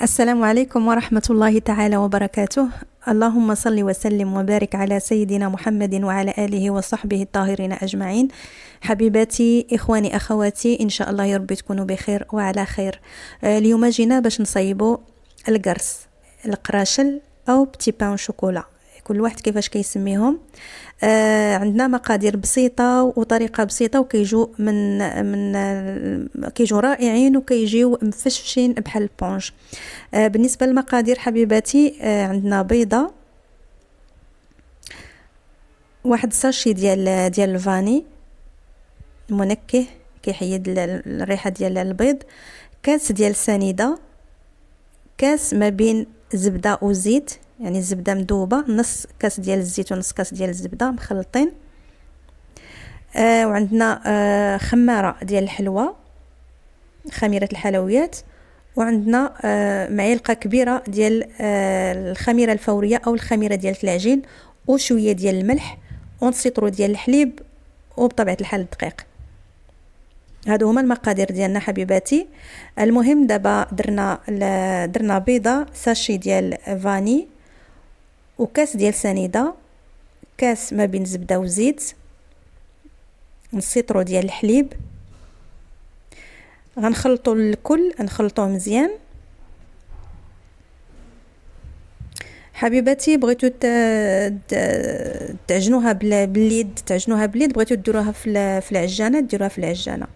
السلام عليكم ورحمة الله تعالى وبركاته. اللهم صل وسلم وبارك على سيدنا محمد وعلى آله وصحبه الطاهرين أجمعين. حبيباتي، إخواني، أخواتي، إن شاء الله يا رب تكونوا بخير وعلى خير. اليوم جينا باش نصيبوا القرص، القراشل أو بتي بان شوكولا، كل واحد كيفاش كيسميهم. عندنا مقادير بسيطة وطريقة بسيطة، وكيجو كيجو رائعين وكيجيو مفشفشين بحال البونج. بالنسبة للمقادير حبيباتي، عندنا بيضة، واحد ساشي ديال الفاني منكه كيحيد الريحة ديال البيض، كاس ديال سنيدة، كاس ما بين زبدة وزيت، يعني الزبدة مذوبة، نص كاس ديال الزيت ونص كاس ديال الزبدة مخلطين. وعندنا خمارة ديال الحلوى، خميرة الحلويات، وعندنا معلقة كبيرة ديال الخميرة الفورية أو الخميرة ديال العجين، وشوية ديال الملح، ونصيطرو ديال الحليب، وبطبيعة الحال الدقيق. هادو هما المقادير ديالنا حبيباتي. المهم دابا درنا بيضة، ساشي ديال فاني، وكاس ديال سنيدة، كاس ما بين زبدة وزيت، نصيطرو ديال الحليب. غنخلطو الكل، نخلطوه مزيان. حبيباتي، بغيتو تعجنوها باليد، بغيتو ديروها في العجانة، ديروها في العجانة.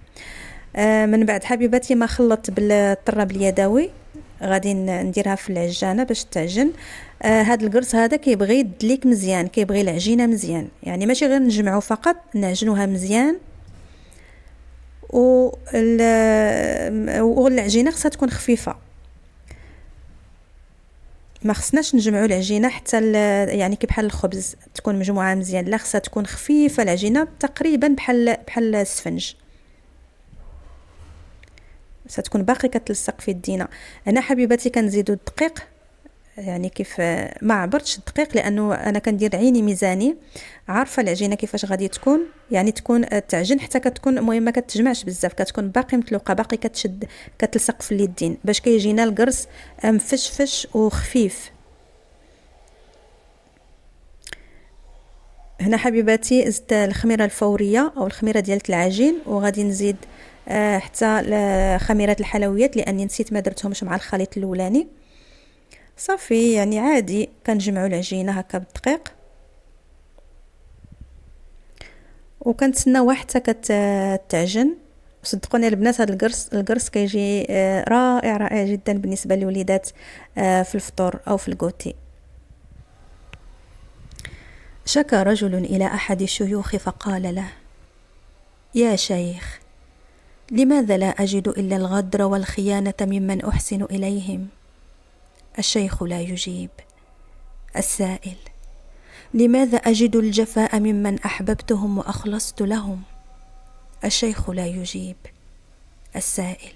من بعد حبيباتي ما خلطت بالطراب اليدوي، غادي نديرها في العجانة باش تعجن. هاد القرص هذا كيبغي يدليك مزيان، كيبغي العجينة مزيان، يعني ماشي غير نجمعو فقط، نعجنوها مزيان. والعجينة خصها تكون خفيفة، ما خصناش نجمعوا العجينة حتى يعني كي بحال الخبز تكون مجموعة مزيان، لا خصها تكون خفيفة العجينة، تقريبا بحال السفنج، ستكون باقي كتلصق في يدينا. انا حبيباتي كنزيدوا الدقيق، يعني كيف ما عبرتش الدقيق لانه انا كندير عيني ميزاني، عارفه العجينه كيفاش غادي تكون، يعني تكون تعجن حتى كتكون، المهم ما كتجمعش بزاف، كتكون باقي متلوقه، باقي كتشد، كتلصق في اليدين، باش كيجينا القرص مفشفش وخفيف. هنا حبيباتي زدت الخميره الفوريه او الخميره ديال العجين، وغادي نزيد حتى خميره الحلويات لاني نسيت ما درتهمش مع الخليط الاولاني. صافي، يعني عادي كنجمعوا العجينه هكا بالدقيق، وكنتسناو حتى كتعجن. صدقوني البنات، هذا القرص كيجي رائع جدا بالنسبه للوليدات في الفطور او في الكوتي. شكى رجل الى احد الشيوخ فقال له: يا شيخ، لماذا لا اجد الا الغدر والخيانه ممن احسن اليهم؟ الشيخ لا يجيب. السائل: لماذا أجد الجفاء ممن أحببتهم وأخلصت لهم؟ الشيخ لا يجيب. السائل: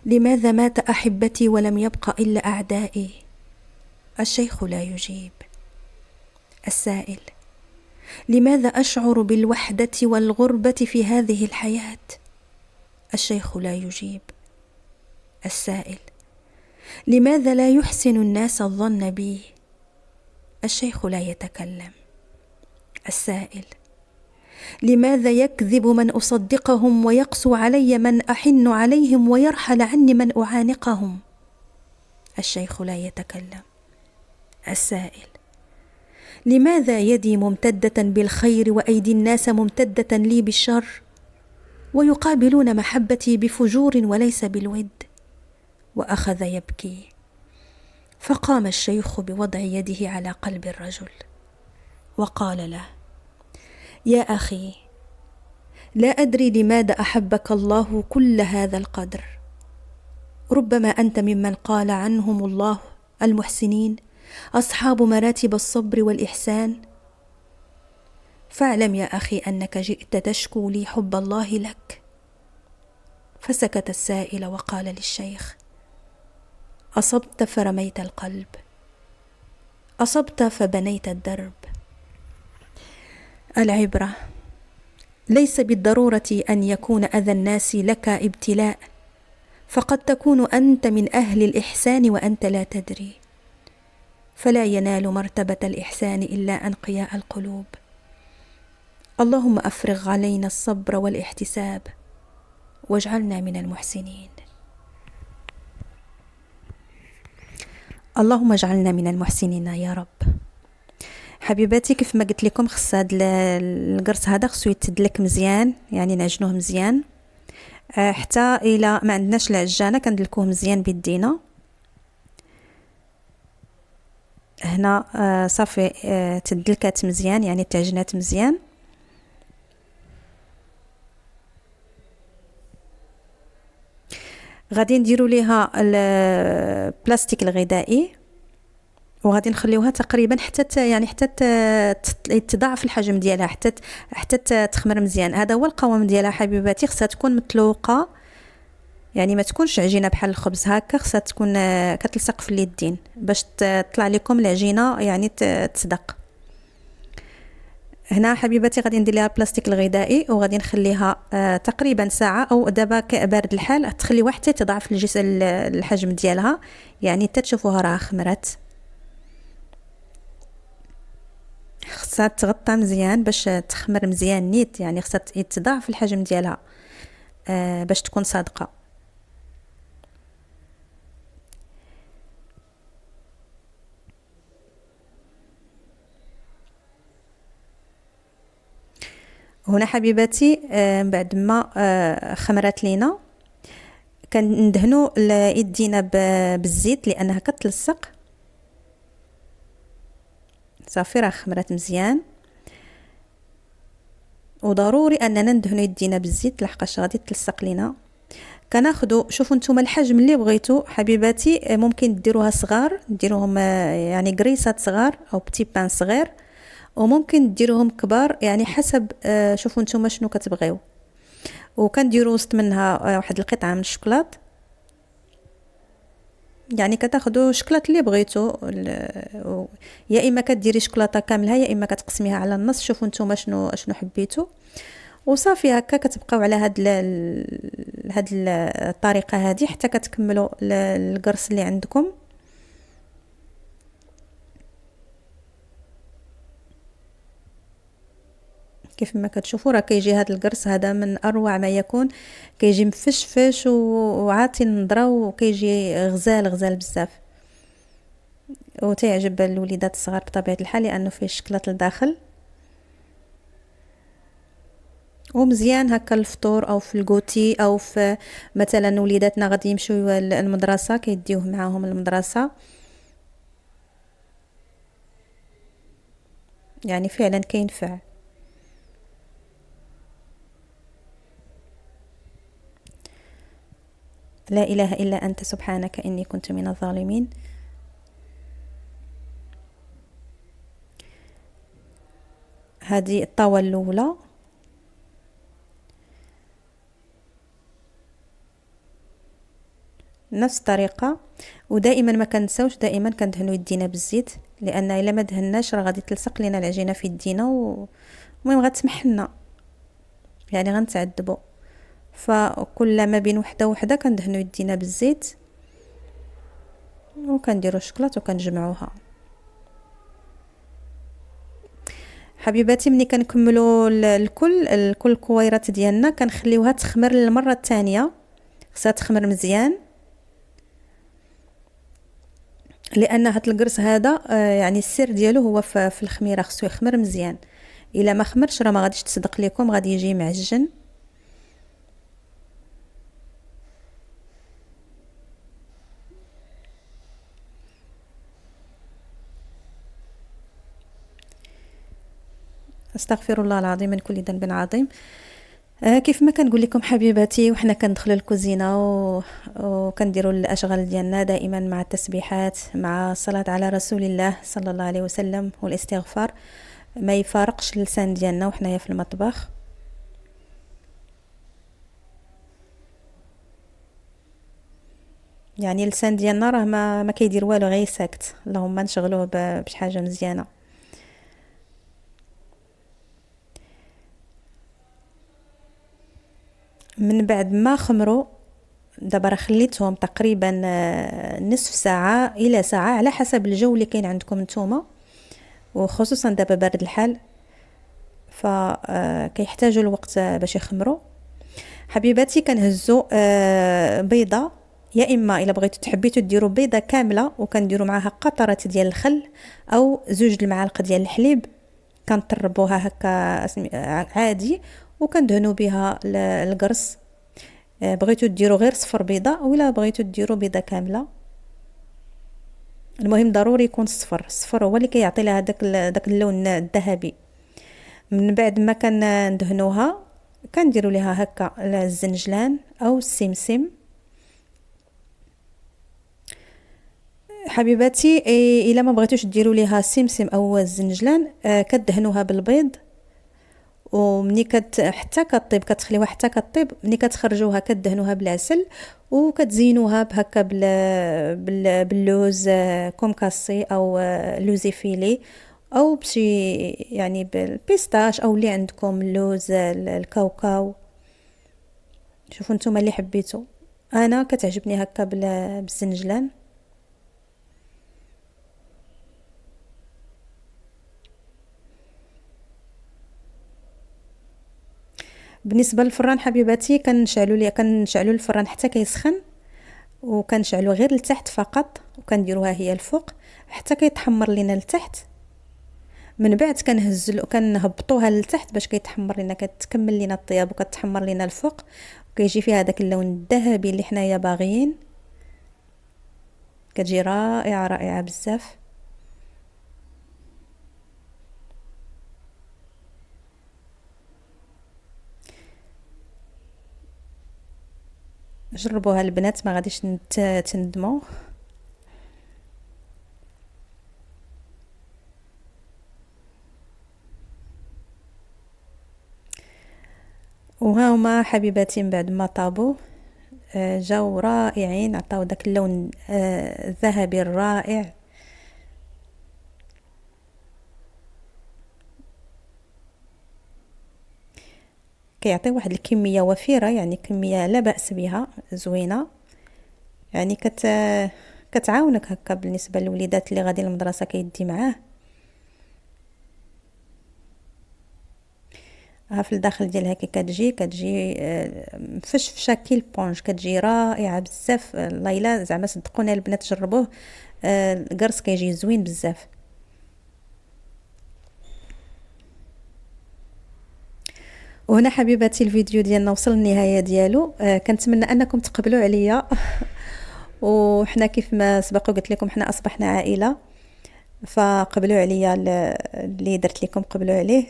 لماذا مات أحبتي ولم يبق إلا أعدائي؟ الشيخ لا يجيب. السائل: لماذا أشعر بالوحدة والغربة في هذه الحياة؟ الشيخ لا يجيب. السائل: لماذا لا يحسن الناس الظن بي؟ الشيخ لا يتكلم. السائل: لماذا يكذب من أصدقهم ويقسو علي من أحن عليهم ويرحل عني من أعانقهم؟ الشيخ لا يتكلم. السائل: لماذا يدي ممتدة بالخير وأيدي الناس ممتدة لي بالشر، ويقابلون محبتي بفجور وليس بالود؟ وأخذ يبكي، فقام الشيخ بوضع يده على قلب الرجل وقال له: يا أخي، لا أدري لماذا أحبك الله كل هذا القدر، ربما أنت ممن قال عنهم الله المحسنين أصحاب مراتب الصبر والإحسان. فاعلم يا أخي أنك جئت تشكو لي حب الله لك. فسكت السائل وقال للشيخ: أصبت فرميت القلب، أصبت فبنيت الدرب. العبرة ليس بالضرورة أن يكون أذى الناس لك ابتلاء، فقد تكون أنت من أهل الإحسان وأنت لا تدري، فلا ينال مرتبة الإحسان إلا أنقياء القلوب. اللهم أفرغ علينا الصبر والاحتساب واجعلنا من المحسنين. اللهم اجعلنا من المحسنين يا رب. حبيباتي، كيف ما قلت لكم، خص هاد القرص هذا خصو يتدلك مزيان، يعني نعجنوه مزيان حتى الى ما عندناش العجانه كندلكوه مزيان بيدينا. هنا صافي تدلكات مزيان، يعني تعجنات مزيان. غادي نديروا ليها البلاستيك الغذائي وغادي نخليوها تقريبا حتى يعني حتى تضاعف الحجم ديالها، حتى تخمر مزيان. هذا هو القوام ديالها حبيباتي. خصها تكون متلوقه، يعني ما تكونش عجينه بحال الخبز هكا، خصها تكون كتلصق في اليدين باش تطلع لكم العجينه يعني تصدق. هنا حبيباتي غادي ندير لها البلاستيك الغذائي وغادي نخليها تقريبا ساعه، او دابا بارد الحال تخليوها حتى تضاعف الحجم ديالها، يعني حتى تشوفوها راه خمرت. خصها تغطى مزيان باش تخمر مزيان نيت، يعني خصها يتضاعف الحجم ديالها باش تكون صادقه. هنا حبيباتي بعد ما خمرات لينا كندهنوا يدينا بالزيت لانها كتلصق. صافي راه خمرات مزيان، وضروري اننا ندهنوا يدينا بالزيت لحقاش غادي تلصق لينا. كناخذوا، شوفوا نتوما الحجم اللي بغيتو حبيباتي، ممكن ديروها صغار، ديروهم يعني قريصات صغار او بتي بان صغير، وممكن ديروهم كبار، يعني حسب شوفوا نتوما شنو كتبغيو. وكنديروا وسط منها واحد القطعه من الشوكولات، يعني كتاخذوا الشوكولات اللي بغيتو، يا اما كديري شوكولاته كاملها يا اما كتقسميها على النص، شوفوا نتوما شنو حبيتو. وصافي هكا كتبقاو على هاد الطريقه هذه حتى كتكملوا القرص اللي عندكم. كيف ما كتشوفوا راه كيجي هذا القرص هذا من اروع ما يكون، كيجي مفشفش وعاطي النضره، وكيجي غزال بزاف، وتيعجب الوليدات الصغار بطبيعه الحال لانه فيه الشكلاط لداخل. ومزيان هكا الفطور او في الكوتي، او في مثلا وليداتنا غادي يمشيو المدرسه كيديوه معاهم المدرسه، يعني فعلا كينفع. لا اله الا انت سبحانك اني كنت من الظالمين. هذه الطاوه الاولى. نفس الطريقه، ودائما ما كنساوش دائما كندهنوا يدينا بالزيت، لان الا ما دهناش راه غادي تلصق لينا العجينه في يدينا ومهم غتسمح لنا، يعني غنتعذبوا. فكل ما بين وحده كندهنوا يدينا بالزيت وكنديروا الشكلاط وكنجمعوها. حبيباتي، ملي كنكملوا الكل الكويرات ديالنا كنخليوها تخمر للمره الثانيه، خصها تخمر مزيان، لان هاد القرص هذا يعني السر ديالو هو في الخميره، خصو يخمر مزيان. الا ما خمرش راه ما غاديش تصدق لكم، غادي يجي معجن. استغفر الله العظيم من كل ذنب عظيم. كيف ما كنقول لكم حبيباتي، وحنا كندخلوا الكوزينه وكنديروا الاشغال ديالنا دائما مع التسبيحات، مع الصلاه على رسول الله صلى الله عليه وسلم والاستغفار، ما يفارقش اللسان ديالنا وحنايا في المطبخ. يعني اللسان ديالنا راه ما كيدير والو، غير ساكت، اللهم نشغلوه بشي حاجه مزيانه. من بعد ما خمروا دابا راه خليتهم تقريبا نصف ساعه الى ساعه على حسب الجو اللي كاين عندكم نتوما، وخصوصا دابا بارد الحال فكيحتاجوا الوقت باش يخمروا. حبيباتي كنهزوا بيضه، يا اما الا بغيتوا تحبيتوا ديروا بيضه كامله وكنديروا معاها قطره ديال الخل او 2 المعالق ديال الحليب، كنطربوها هكا عادي وكندهنوا بها القرص. بغيتوا ديروا غير صفر بيضه ولا بغيتوا ديروا بيضه كامله، المهم ضروري يكون الصفر هو اللي كيعطي لها داك اللون الذهبي. من بعد ما كندهنوها كنديروا ليها هكا الزنجلان او السمسم. حبيباتي الا ما بغيتوش ديروا ليها السمسم او الزنجلان كدهنوها بالبيض، ومني حتى كطيب كتخليوها حتى كطيب، ملي كتخرجوها كدهنوها بالعسل وكتزينوها بهكا باللوز كومكاسي او لوزيفيلي او بشي يعني بالبيستاش او اللي عندكم اللوز الكاوكاو. شوفوا نتوما اللي حبيتوا، انا كتعجبني هكا بالزنجلان. بالنسبه للفران حبيباتي كنشعلوا الفران حتى كيسخن، وكنشعلوا غير لتحت فقط، وكنديروها هي الفوق حتى كيتحمر لينا لتحت. من بعد كنهبطوها لتحت باش كيتحمر لينا، كتكمل لينا الطياب وكتحمر لينا الفوق وكيجي فيها داك اللون الذهبي اللي حنايا باغيين. كتجي رائعه رائعه بزاف. جربوها البنات ما غاديش تندموا. وها هما حبيباتي من بعد ما طابوا جاو رائعين، عطاو داك اللون الذهبي الرائع. كيعطي واحد الكميه وفيره، يعني كميه لا باس بها زوينه، يعني كتعاونك هكا بالنسبه للوليدات اللي غادي للمدرسه كيدي معاه. ها في الداخل ديالها كي كتجي مفشفشه كي البونج، كتجي رائعه بزاف. لايلا زعما صدقوني البنات جربوه، القرص كيجي زوين بزاف. وهنا حبيباتي الفيديو ديالنا وصل للنهايه ديالو. كنتمنى انكم تقبلوا عليا وحنا كيف ما سبق قلت لكم حنا اصبحنا عائله، فقبلوا عليا اللي درت لكم قبلوا عليه.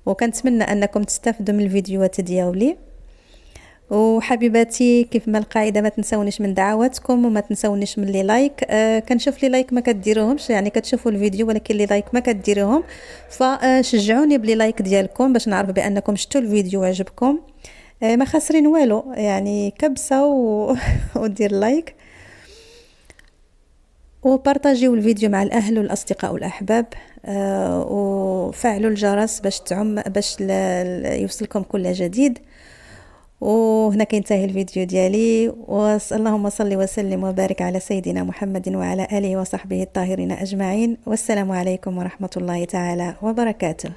وكنتمنى انكم تستافدوا من الفيديوهات ديالي. وحبيباتي كيف ما القاعده ما تنسونيش من دعواتكم وما تنسونيش من لي لايك. كنشوف لي لايك ما كديروهمش، يعني كتشوفوا الفيديو ولكن لي لايك ما كديروهم، فشجعوني بلي لايك ديالكم باش نعرف بانكم شفتوا الفيديو وعجبكم. ما خاسرين والو، يعني كبسه ودير لايك وبارطاجيو الفيديو مع الاهل والاصدقاء والاحباب. وفعلوا الجرس باش يوصلكم كل جديد. وهنا كينتهي الفيديو ديالي، اللهم صل وسلم وبارك على سيدنا محمد وعلى آله وصحبه الطاهرين أجمعين، والسلام عليكم ورحمة الله تعالى وبركاته.